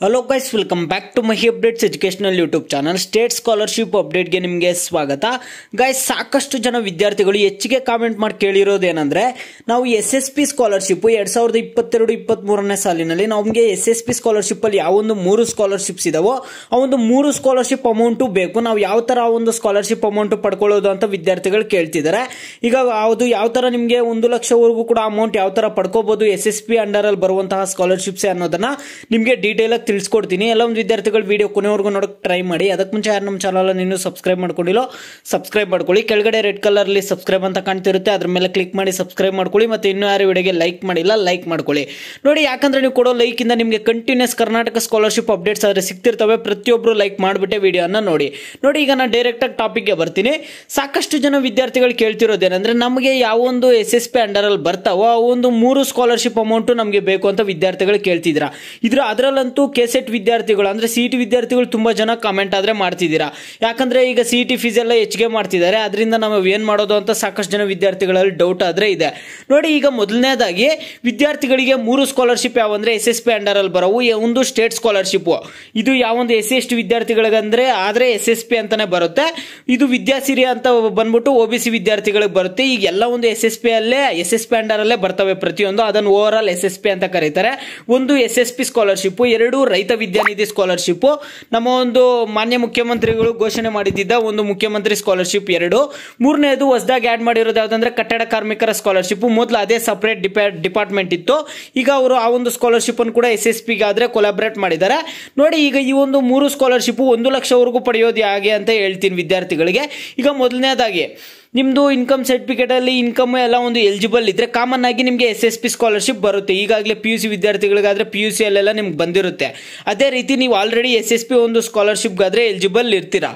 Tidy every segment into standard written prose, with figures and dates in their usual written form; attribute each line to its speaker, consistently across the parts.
Speaker 1: Hello guys, welcome back to Mahi updates educational YouTube channel. State scholarship ಅಪ್ಡೇಟ್ಗೆ ನಿಮಗೆ ಸ್ವಾಗತ. Guys, ಸಾಕಷ್ಟು ಜನ ವಿದ್ಯಾರ್ಥಿಗಳು ಹೆಚ್ಚಿಗೆ ಕಾಮೆಂಟ್ ಮಾಡಿ ಕೇಳಿರೋದೇನೆಂದ್ರೆ, ನಾವು SSP ಸ್ಕಾಲರ್ಶಿಪ್ 2022-23ನೇ ಸಾಲಿನಲ್ಲಿ ನಮಗೆ SSP ಸ್ಕಾಲರ್ಶಿಪ್ ಅಲ್ಲಿ ಯಾವೊಂದು 3 ಸ್ಕಾಲರ್ಶಿಪ್ಸ್ ಇದಾವೋ ಆ ಒಂದು 3 ಸ್ಕಾಲರ್ಶಿಪ್ ಅಮೌಂಟು ಬೇಕು, ನಾವು ಯಾವ ತರ ಒಂದು ಸ್ಕಾಲರ್ಶಿಪ್ ಅಮೌಂಟ್ ಪಡ್ಕೊಳ್ಳೋದು ಅಂತ ವಿದ್ಯಾರ್ಥಿಗಳು ಕೇಳ್ತಿದ್ದಾರೆ. ಈಗ ಅದು ಯಾವ ತರ ನಿಮಗೆ 1 ಲಕ್ಷವರೆಗೂ ಕೂಡ ಅಮೌಂಟ್ ಯಾವ ತರ ಪಡ್ಕೋಬಹುದು SSP ಅಂಡರ್ ಅಲ್ಲಿ ಬರುವಂತಹ ಸ್ಕಾಲರ್ಶಿಪ್ಸ್ ಅನ್ನೋದನ್ನ ನಿಮಗೆ ಡೀಟೇಲ್ ಆಗಿ ತಿಳಿಸ್ಕೊಡ್ತೀನಿ. ಎಲ್ಲ ಒಂದು ವಿದ್ಯಾರ್ಥಿಗಳು ವಿಡಿಯೋ ಕೊನೆವರೆಗೂ ನೋಡಕ್ ಟ್ರೈ ಮಾಡಿ. ಅದಕ್ಕೆ ಮುಂಚೆ ಯಾರು ನಮ್ಮ ಚಾನಲ್ ಇನ್ನೂ ಸಬ್ಸ್ಕ್ರೈಬ್ ಮಾಡ್ಕೊಂಡಿಲ್ಲ ಸಬ್ಸ್ಕ್ರೈಬ್ ಮಾಡ್ಕೊಳ್ಳಿ. ಕೆಳಗಡೆ ರೆಡ್ ಕಲರ್ ಅಲ್ಲಿ ಸಬ್ಸ್ಕ್ರೈಬ್ ಅಂತ ಕಾಣ್ತಿರುತ್ತೆ, ಅದ್ರ ಮೇಲೆ ಕ್ಲಿಕ್ ಮಾಡಿ ಸಬ್ಸ್ಕ್ರೈಬ್ ಮಾಡ್ಕೊಳ್ಳಿ. ಮತ್ತೆ ಇನ್ನೂ ಯಾರು ವಿಡಿಯೋಗೆ ಲೈಕ್ ಮಾಡಿಲ್ಲ ಲೈಕ್ ಮಾಡ್ಕೊಳ್ಳಿ. ನೋಡಿ, ಯಾಕಂದ್ರೆ ನೀವು ಕೊಡೋ ಲೈಕ್ ಇಂದ ನಿಮಗೆ ಕಂಟಿನ್ಯೂಸ್ ಕರ್ನಾಟಕ ಸ್ಕಾಲರ್ಶಿಪ್ ಅಪ್ಡೇಟ್ಸ್ ಆದ್ರೆ ಸಿಗ್ತಿರ್ತವೆ. ಪ್ರತಿಯೊಬ್ರು ಲೈಕ್ ಮಾಡ್ಬಿಟ್ಟೆ ವಿಡಿಯೋನ ನೋಡಿ. ಈಗ ನಾನು ಡೈರೆಕ್ಟ್ ಆಗಿ ಟಾಪಿಕ್ ಗೆ ಬರ್ತೀನಿ. ಸಾಕಷ್ಟು ಜನ ವಿದ್ಯಾರ್ಥಿಗಳು ಕೇಳ್ತಿರೋದೇನಂದ್ರೆ, ನಮಗೆ ಯಾವೊಂದು SSP ಅಂಡರ್ ಅಲ್ಲಿ ಬರ್ತಾವೋ ಆ ಒಂದು 3 ಸ್ಕಾಲರ್ಶಿಪ್ ಅಮೌಂಟ್ ನಮಗೆ ಬೇಕು ಅಂತ ವಿದ್ಯಾರ್ಥಿಗಳು ಕೇಳ್ತಿದ್ದೀರಾ. ಅದರಲ್ಲಂತೂ ಕೆಸೆಟ್ ವಿದ್ಯಾರ್ಥಿಗಳು ಅಂದ್ರೆ CET ವಿದ್ಯಾರ್ಥಿಗಳು ತುಂಬಾ ಜನ ಕಾಮೆಂಟ್ ಆದ್ರೆ ಮಾಡ್ತಿದ್ದೀರಾ. ಯಾಕಂದ್ರೆ ಈಗ CET ಫೀಸ್ ಎಲ್ಲ ಹೆಚ್ಚಿಗೆ ಮಾಡ್ತಿದ್ದಾರೆ, ಅದರಿಂದ ನಾವು ಏನ್ ಮಾಡೋದು ಅಂತ ಸಾಕಷ್ಟು ಜನ ವಿದ್ಯಾರ್ಥಿಗಳಲ್ಲಿ ಡೌಟ್ ಆದ್ರೆ ಇದೆ. ನೋಡಿ, ಈಗ ಮೊದಲನೇದಾಗಿ ವಿದ್ಯಾರ್ಥಿಗಳಿಗೆ 3 ಸ್ಕಾಲರ್ಶಿಪ್ ಯಾವಂದ್ರೆ SSP ಅಂಡರ್ ಅಲ್ಲಿ ಬರವು. ಒಂದು ಸ್ಟೇಟ್ ಸ್ಕಾಲರ್ಶಿಪ್, ಇದು ಯಾವೊಂದು SC/ST ವಿದ್ಯಾರ್ಥಿಗಳಿಗಂದ್ರೆ ಆದ್ರೆ SSP ಅಂತಾನೆ ಬರುತ್ತೆ. ಇದು ವಿದ್ಯಾಸಿರಿ ಅಂತ ಬಂದ್ಬಿಟ್ಟು OBC ವಿದ್ಯಾರ್ಥಿಗಳಿಗೆ ಬರುತ್ತೆ. ಈಗ ಎಲ್ಲ ಒಂದು SSP ಅಂಡರ್ ಅಲ್ಲೇ ಬರ್ತವೆ ಪ್ರತಿಯೊಂದು, ಅದನ್ನು ಓವರ್ ಆಲ್ SSP ಅಂತ ಕರೀತಾರೆ. ಒಂದು SSP ಸ್ಕಾಲರ್ಶಿಪ್, 2 ರೈತ ವಿದ್ಯಾನಿಧಿ ಸ್ಕಾಲರ್ಶಿಪ್, ನಮ್ಮ ಒಂದು ಮಾನ್ಯ ಮುಖ್ಯಮಂತ್ರಿಗಳು ಘೋಷಣೆ ಮಾಡಿದ್ದ ಒಂದು ಮುಖ್ಯಮಂತ್ರಿ ಸ್ಕಾಲರ್ಶಿಪ್ 2. ಮೂರನೇದು ಹೊಸದಾಗಿ ಆಡ್ ಮಾಡಿರೋದು ಯಾವ್ದಂದ್ರೆ ಕಟ್ಟಡ ಕಾರ್ಮಿಕರ ಸ್ಕಾಲರ್ಶಿಪ್. ಮೊದಲು ಅದೇ ಸಪರೇಟ್ ಡಿಪಾರ್ಟ್ಮೆಂಟ್ ಇತ್ತು, ಈಗ ಅವರು ಆ ಒಂದು ಸ್ಕಾಲರ್ಶಿಪ್ ಅನ್ನು ಕೂಡ SSP ಗಾದ್ರೆ ಕೊಲಾಬ್ರೇಟ್ ಮಾಡಿದ್ದಾರೆ. ನೋಡಿ, ಈಗ ಈ ಒಂದು 3 ಸ್ಕಾಲರ್ಶಿಪ್ 1 ಲಕ್ಷವರೆಗೂ ಪಡೆಯೋದು ಹೇಗೆ ಅಂತ ಹೇಳ್ತೀನಿ ವಿದ್ಯಾರ್ಥಿಗಳಿಗೆ. ಈಗ ಮೊದಲನೇದಾಗಿ ನಿಮ್ದು ಇನ್ಕಮ್ ಸರ್ಟಿಫಿಕೇಟ್ ಅಲ್ಲಿ ಇನ್ಕಮ್ ಎಲ್ಲ ಒಂದು ಎಲಿಜಿಬಲ್ ಇದ್ರೆ ಕಾಮನ್ ಆಗಿ ನಿಮಗೆ SSP ಸ್ಕಾಲರ್ಶಿಪ್ ಬರುತ್ತೆ. ಈಗಾಗಲೇ PUC ವಿದ್ಯಾರ್ಥಿಗಳಿಗಾದ್ರೆ PUC ಅಲ್ಲೆಲ್ಲ ನಿಮ್ಗೆ ಬಂದಿರುತ್ತೆ. ಅದೇ ರೀತಿ ನೀವು ಆಲ್ರೆಡಿ SSP ಒಂದು ಸ್ಕಾಲರ್ಶಿಪ್ ಗಾದ್ರೆ ಎಲಿಜಿಬಲ್ ಇರ್ತೀರಾ.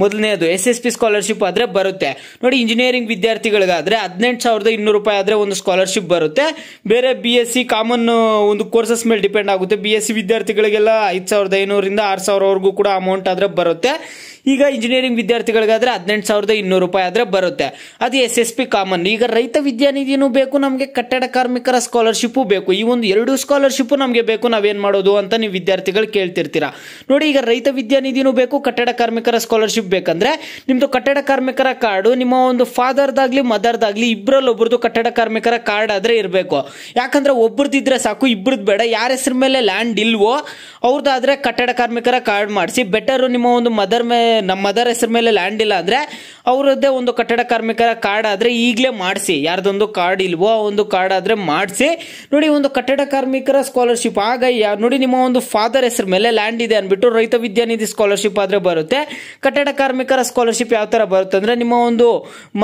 Speaker 1: ಮೊದಲನೇದು SSP ಸ್ಕಾಲರ್ಶಿಪ್ ಆದ್ರೆ ಬರುತ್ತೆ. ನೋಡಿ, ಇಂಜಿನಿಯರಿಂಗ್ ವಿದ್ಯಾರ್ಥಿಗಳಿಗಾದ್ರೆ 18,200 ರೂಪಾಯಿ ಆದ್ರೆ ಒಂದು ಸ್ಕಾಲರ್ಶಿಪ್ ಬರುತ್ತೆ. ಬೇರೆ BSc ಕಾಮನ್ ಒಂದು ಕೋರ್ಸಸ್ ಮೇಲೆ ಡಿಪೆಂಡ್ ಆಗುತ್ತೆ. BSc ವಿದ್ಯಾರ್ಥಿಗಳಿಗೆಲ್ಲ 5,500 ಇಂದ 6,000 ವರೆಗೂ ಕೂಡ ಅಮೌಂಟ್ ಆದ್ರೆ ಬರುತ್ತೆ. ಈಗ ಇಂಜಿನಿಯರಿಂಗ್ ವಿದ್ಯಾರ್ಥಿಗಳಿಗಾದ್ರೆ 18,200 ರೂಪಾಯಿ ಆದ್ರೆ ಬರುತ್ತೆ. ಅದು SSP ಕಾಮನ್. ಈಗ ರೈತ ವಿದ್ಯಾನಿಧಿನೂ ಬೇಕು, ನಮಗೆ ಕಟ್ಟಡ ಕಾರ್ಮಿಕರ ಸ್ಕಾಲರ್ಶಿಪ್ ಬೇಕು. ಈ ಒಂದು 2 ಸ್ಕಾಲರ್ಶಿಪ್ ನಮಗೆ ಬೇಕು, ನಾವೇನ್ ಮಾಡೋದು ಅಂತ ನೀವು ವಿದ್ಯಾರ್ಥಿಗಳು ಕೇಳ್ತಿರ್ತೀರಾ. ನೋಡಿ, ಈಗ ರೈತ ವಿದ್ಯಾನಿಧಿನೂ ಬೇಕು, ಕಟ್ಟಡ ಕಾರ್ಮಿಕರ ಸ್ಕಾಲರ್ಶಿಪ್ ಬೇಕಂದ್ರೆ ನಿಮ್ದು ಕಟ್ಟಡ ಕಾರ್ಮಿಕರ ಕಾರ್ಡ್ ನಿಮ್ಮ ಒಂದು ಫಾದರ್ದಾಗ್ಲಿ ಮದರ್ದಾಗ್ಲಿ ಇಬ್ಬರಲ್ಲೊಬ್ರದ್ದು ಕಟ್ಟಡ ಕಾರ್ಮಿಕರ ಕಾರ್ಡ್ ಆದ್ರೆ ಇರಬೇಕು. ಯಾಕಂದ್ರೆ ಒಬ್ರದಿದ್ರೆ ಸಾಕು, ಇಬ್ಬರದ್ ಬೇಡ. ಯಾರ ಹೆಸರು ಮೇಲೆ ಲ್ಯಾಂಡ್ ಇಲ್ವೋ ಅವ್ರದ್ದಾದ್ರೆ ಕಟ್ಟಡ ಕಾರ್ಮಿಕರ ಕಾರ್ಡ್ ಮಾಡಿಸಿ. ಬೆಟರ್ ನಿಮ್ಮ ಒಂದು ನಮ್ಮ ಮದರ್ ಹೆಸರು ಮೇಲೆ ಲ್ಯಾಂಡ್ ಇಲ್ಲ ಅಂದ್ರೆ ಅವರದ್ದೇ ಒಂದು ಕಟ್ಟಡ ಕಾರ್ಮಿಕರ ಕಾರ್ಡ್ ಆದ್ರೆ ಈಗಲೇ ಮಾಡಿಸಿ. ಯಾರ್ದೊಂದು ಕಾರ್ಡ್ ಇಲ್ವೋ ಆ ಒಂದು ಕಾರ್ಡ್ ಆದ್ರೆ ಮಾಡಿಸಿ. ನೋಡಿ, ಒಂದು ಕಟ್ಟಡ ಕಾರ್ಮಿಕರ ಸ್ಕಾಲರ್ಶಿಪ್ ಆಗ ನೋಡಿ ನಿಮ್ಮ ಒಂದು ಫಾದರ್ ಹೆಸರು ಮೇಲೆ ಲ್ಯಾಂಡ್ ಇದೆ ಅನ್ಬಿಟ್ಟು ರೈತ ವಿದ್ಯಾನಿಧಿ ಸ್ಕಾಲರ್ಶಿಪ್ ಆದ್ರೆ ಬರುತ್ತೆ. ಕಟ್ಟಡ ಕಾರ್ಮಿಕರ ಸ್ಕಾಲರ್ಶಿಪ್ ಯಾವ ತರ ಬರುತ್ತೆ ಅಂದ್ರೆ ನಿಮ್ಮ ಒಂದು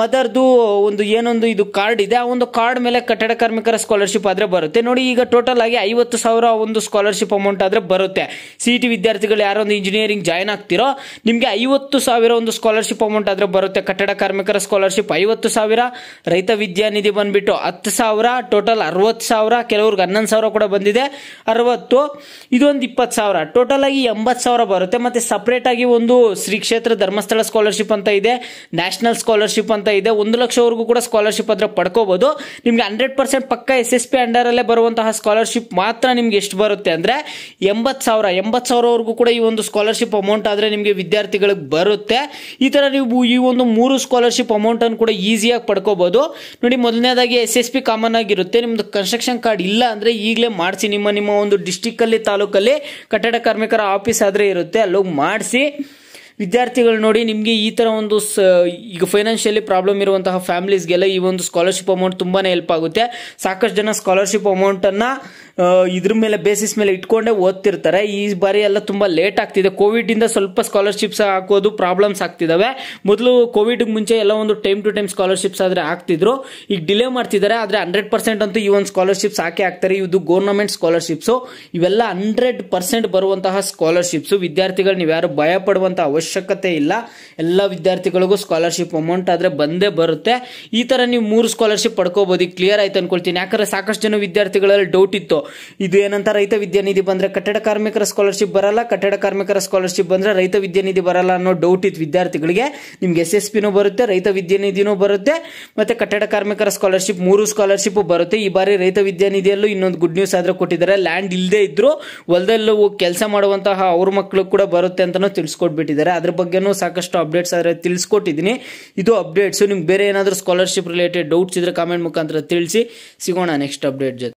Speaker 1: ಮದರ್ದು ಒಂದು ಏನೊಂದು ಇದು ಕಾರ್ಡ್ ಇದೆ, ಆ ಒಂದು ಕಾರ್ಡ್ ಮೇಲೆ ಕಟ್ಟಡ ಕಾರ್ಮಿಕರ ಸ್ಕಾಲರ್ಶಿಪ್ ಆದ್ರೆ ಬರುತ್ತೆ. ನೋಡಿ, ಈಗ ಟೋಟಲ್ ಆಗಿ 50,000 ಒಂದು ಸ್ಕಾಲರ್ಶಿಪ್ ಅಮೌಂಟ್ ಆದ್ರೆ ಬರುತ್ತೆ. CET ವಿದ್ಯಾರ್ಥಿಗಳು ಯಾರೊಂದು ಇಂಜಿನಿಯರಿಂಗ್ ಜಾಯ್ನ್ ಆಗ್ತಿರೋ ನಿಮ್ಗೆ 50,000 ಒಂದು ಸ್ಕಾಲರ್ಶಿಪ್ ಅಮೌಂಟ್ ಆದ್ರೆ ಬರುತ್ತೆ. ಕಟ್ಟಡ ಕಾರ್ಮಿಕರ ಸ್ಕಾಲರ್ಶಿಪ್ 50,000, ರೈತ ವಿದ್ಯಾನಿಧಿ ಬಂದ್ಬಿಟ್ಟು 10,000, ಟೋಟಲ್ 60,000. ಕೆಲವ್ರಿಗೆ 11,000 ಕೂಡ ಬಂದಿದೆ. 60 ಇದೊಂದು 20,000, ಟೋಟಲ್ ಆಗಿ 80,000 ಬರುತ್ತೆ. ಮತ್ತೆ ಸಪರೇಟ್ ಆಗಿ ಒಂದು ಶ್ರೀ ಕ್ಷೇತ್ರ ಧರ್ಮಸ್ಥಳ ಸ್ಕಾಲರ್ಶಿಪ್ ಅಂತ ಇದೆ, ನ್ಯಾಷನಲ್ ಸ್ಕಾಲರ್ಶಿಪ್ ಅಂತ ಇದೆ. 1 ಲಕ್ಷವರೆಗೂ ಕೂಡ ಸ್ಕಾಲರ್ಶಿಪ್ ಆದ್ರೆ ಪಡ್ಕೋಬಹುದು. ನಿಮ್ಗೆ 100% ಪಕ್ಕ SSP ಅಂಡರ್ ಅಲ್ಲೇ ಬರುವಂತಹ ಸ್ಕಾಲರ್ಶಿಪ್ ಮಾತ್ರ ನಿಮ್ಗೆ ಎಷ್ಟು ಬರುತ್ತೆ ಅಂದ್ರೆ 80,000 ವರೆಗೂ ಕೂಡ ಈ ಒಂದು ಸ್ಕಾಲರ್ಶಿಪ್ ಅಮೌಂಟ್ ಆದ್ರೆ ನಿಮ್ಗೆ ವಿದ್ಯಾರ್ಥಿಗಳಿಗೆ ಬರುತ್ತೆ. ಈ ತರ ನೀವು ಈ ಒಂದು 3 ಸ್ಕಾಲರ್ಶಿಪ್ ಅಮೌಂಟ್ ಅನ್ನು ಕೂಡ ಈಸಿಯಾಗಿ ಪಡ್ಕೋಬಹುದು. ನೋಡಿ, ಮೊದಲನೇದಾಗಿ SSP ಕಾಮನ್ ಆಗಿರುತ್ತೆ. ನಿಮ್ದು ಕನ್ಸ್ಟ್ರಕ್ಷನ್ ಕಾರ್ಡ್ ಇಲ್ಲ ಅಂದ್ರೆ ಈಗಲೇ ಮಾಡಿಸಿ. ನಿಮ್ಮ ಒಂದು ಡಿಸ್ಟಿಕ್ ಅಲ್ಲಿ ತಾಲೂಕಲ್ಲಿ ಕಟ್ಟಡ ಕಾರ್ಮಿಕರ ಆಫೀಸ್ ಆದ್ರೆ ಇರುತ್ತೆ, ಅಲ್ಲೋಗಿ ಮಾಡಿಸಿ. ವಿದ್ಯಾರ್ಥಿಗಳು ನೋಡಿ, ನಿಮಗೆ ಈ ತರ ಒಂದು ಈಗ ಫೈನಾನ್ಷಿಯಲಿ ಪ್ರಾಬ್ಲಮ್ ಇರುವಂತಹ ಫ್ಯಾಮಿಲೀಸ್ಗೆಲ್ಲ ಈ ಒಂದು ಸ್ಕಾಲರ್ಶಿಪ್ ಅಮೌಂಟ್ ತುಂಬಾನೇ ಹೆಲ್ಪ್ ಆಗುತ್ತೆ. ಸಾಕಷ್ಟು ಜನ ಸ್ಕಾಲರ್ಶಿಪ್ ಅಮೌಂಟ್ ಅನ್ನ ಇದ್ರ ಮೇಲೆ ಬೇಸಿಸ್ ಮೇಲೆ ಇಟ್ಕೊಂಡೇ ಓದ್ತಿರ್ತಾರೆ. ಈ ಬಾರಿ ಎಲ್ಲ ತುಂಬಾ ಲೇಟ್ ಆಗ್ತಿದೆ. ಕೋವಿಡ್ ಇಂದ ಸ್ವಲ್ಪ ಸ್ಕಾಲರ್ಶಿಪ್ಸ್ ಹಾಕೋದು ಪ್ರಾಬ್ಲಮ್ಸ್ ಆಗ್ತಿದಾವೆ. ಮೊದಲು ಕೋವಿಡ್ ಮುಂಚೆ ಎಲ್ಲ ಒಂದು ಟೈಮ್ ಟು ಟೈಮ್ ಸ್ಕಾಲರ್ಶಿಪ್ಸ್ ಆದ್ರೆ ಆಗ್ತಿದ್ರು, ಈಗ ಡಿಲೇ ಮಾಡ್ತಿದ್ದಾರೆ. ಆದ್ರೆ 100% ಅಂತೂ ಈ ಒಂದು ಸ್ಕಾಲರ್ಶಿಪ್ಸ್ ಹಾಕೇ ಆಗ್ತಾರೆ. ಇದು ಗವರ್ನಮೆಂಟ್ ಸ್ಕಾಲರ್ಶಿಪ್ಸ್, ಇವೆಲ್ಲ 100% ಬರುವಂತಹ ಸ್ಕಾಲರ್ಶಿಪ್ಸ್. ವಿದ್ಯಾರ್ಥಿಗಳು ನೀವು ಯಾರು ಭಯ ಪಡುವಂತ ಅವಶ್ಯಕತೆ ಇಲ್ಲ. ಎಲ್ಲ ವಿದ್ಯಾರ್ಥಿಗಳಿಗೂ ಸ್ಕಾಲರ್ಶಿಪ್ ಅಮೌಂಟ್ ಆದ್ರೆ ಬಂದೇ ಬರುತ್ತೆ. ಈ ತರ ನೀವು 3 ಸ್ಕಾಲರ್ಶಿಪ್ ಪಡ್ಕೋಬಹುದು. ಕ್ಲಿಯರ್ ಆಯ್ತು ಅನ್ಕೊಳ್ತೀನಿ. ಯಾಕಂದ್ರೆ ಸಾಕಷ್ಟು ಜನ ವಿದ್ಯಾರ್ಥಿಗಳಲ್ಲಿ ಡೌಟ್ ಇತ್ತು, ಇದು ಏನಂತ ರೈತ ವಿದ್ಯಾನಿಧಿ ಬಂದ್ರೆ ಕಟ್ಟಡ ಕಾರ್ಮಿಕರ ಸ್ಕಾಲರ್ಶಿಪ್ ಬರಲ್ಲ, ಕಟ್ಟಡ ಕಾರ್ಮಿಕರ ಸ್ಕಾಲರ್ಶಿಪ್ ಬಂದ್ರೆ ರೈತ ವಿದ್ಯಾನಿಧಿ ಬರಲ್ಲ ಅನ್ನೋ ಡೌಟ್ ಇತ್ತು ವಿದ್ಯಾರ್ಥಿಗಳಿಗೆ. ನಿಮ್ಗೆ SSPನೂ ಬರುತ್ತೆ, ರೈತ ವಿದ್ಯಾನಿಧಿನೂ ಬರುತ್ತೆ, ಮತ್ತೆ ಕಟ್ಟಡ ಕಾರ್ಮಿಕರ ಸ್ಕಾಲರ್ಶಿಪ್ 3 ಸ್ಕಾಲರ್ಶಿಪ್ ಬರುತ್ತೆ. ಈ ಬಾರಿ ರೈತ ವಿದ್ಯಾನಿಧಿಯಲ್ಲೂ ಇನ್ನೊಂದು ಗುಡ್ ನ್ಯೂಸ್ ಆದ್ರೆ ಕೊಟ್ಟಿದ್ದಾರೆ. ಲ್ಯಾಂಡ್ ಇಲ್ಲದೆ ಇದ್ರು ಹೊಲದಲ್ಲೂ ಕೆಲಸ ಮಾಡುವಂತಹ ಅವ್ರ ಮಕ್ಕಳು ಕೂಡ ಬರುತ್ತೆ ಅಂತಾನು ತಿಳಿಸ್ಕೊಟ್ಬಿಟ್ಟಿದ್ದಾರೆ. ಅದ್ರ ಬಗ್ಗೆನೂ ಸಾಕಷ್ಟು ಅಪ್ಡೇಟ್ಸ್ ಆದ್ರೆ ತಿಳಿಸ್ಕೊಟ್ಟಿದ್ದೀನಿ. ಇದು ಅಪ್ಡೇಟ್ಸ್. ನಿಮ್ಗೆ ಬೇರೆ ಏನಾದರೂ ಸ್ಕಾಲರ್ಶಿಪ್ ರಿಲೇಟೆಡ್ ಡೌಟ್ಸ್ ಇದ್ರೆ ಕಾಮೆಂಟ್ ಮುಖಾಂತರ ತಿಳಿಸಿ. ಸಿಗೋಣ ನೆಕ್ಸ್ಟ್ ಅಪ್ಡೇಟ್ ಜೊತೆ.